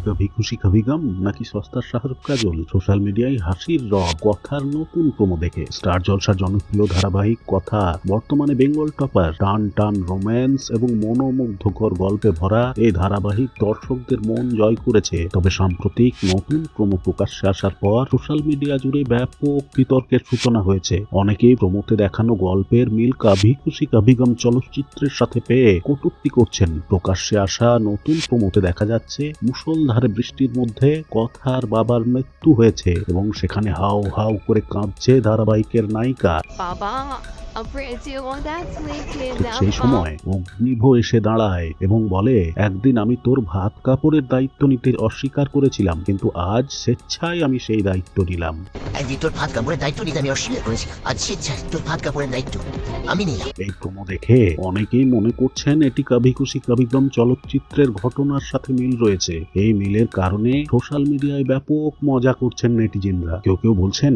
কভি খুশি কভি গম নাকি সস্তার শাহরুখ কাজল? সোশ্যাল মিডিয়ায় হাসির রব কথার নতুন প্রোমো দেখে স্টার জলসার জনপ্রিয় ধারাবাহিক কথা বর্তমানে বেঙ্গল টপার। টান টান রোম্যান্স এবং মনোমুগ্ধকর গল্পে ভরা এই ধারাবাহিক দর্শকদের মন জয় করেছে। তবে সাম্প্রতিক নতুন প্রোমো প্রকাশ্যে আসার পর সোশ্যাল মিডিয়া জুড়ে ব্যাপক বিতর্কের সূচনা হয়েছে। অনেকেই প্রোমোতে দেখানো গল্পের মিল কভি খুশি কভি গম চলচ্চিত্রের সাথে পেয়ে কটূক্তি করছেন। প্রকাশ্যে আসা নতুন প্রোমোতে দেখা যাচ্ছে মুষলধারে বৃষ্টির মধ্যে কথার বাবার মৃত্যু হয়েছে এবং সেখানে হাউ হাউ করে কাঁদছে ধারাবাহিকের নায়িকা। বাবা, সেই সময় অগ্নিভ এসে দাঁড়ায় এবং বলে, একদিন আমি তোর ভাত কাপড়ের দায়িত্ব নিতে অস্বীকার করেছিলাম, কিন্তু আজ স্বেচ্ছায় আমি সেই দায়িত্ব নিলাম। একদিন তোর ভাত কাপড়ের দায়িত্ব নিতে আমি অস্বীকার করেছি, আজ স্বেচ্ছায় তোর ভাত কাপড়ের দায়িত্ব আমি নিলাম। এই প্রোমো দেখে অনেকেই মনে করছেন এটি কভি খুশি কভি গম চলচ্চিত্রের ঘটনার সাথে মিল রয়েছে। এই মিলের কারণে সোশ্যাল মিডিয়ায় ব্যাপক মজা করছেন নেটিজেনরা। কেউ কেউ বলছেন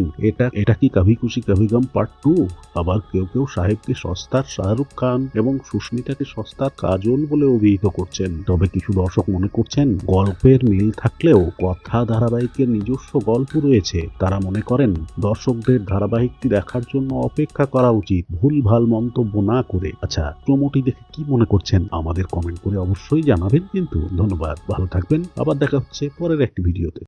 এটা কি কভি খুশি কভি গম পার্ট 2। আবার কেউ কেউ সাহেবকে সস্তার শাহরুখ খান এবং সুস্মিতাকে সস্তার কাজল বলে অভিহিত করছেন। তবে কিছু দর্শক মনে করছেন গল্পের মিল থাকলেও কথা ধারাবাহিকের নিজস্ব গল্প রয়েছে। তারা মনে করেন দর্শকদের ধারাবাহিকটি দেখার জন্য অপেক্ষা করা উচিত, ভুলভাল মন্তব্য না করে। আচ্ছা, প্রোমোটি দেখে কি মনে করছেন আমাদের কমেন্ট করে অবশ্যই জানাবেন। কিন্তু ধন্যবাদ, ভালো থাকবেন, আবার দেখা হচ্ছে পরের একটি ভিডিওতে।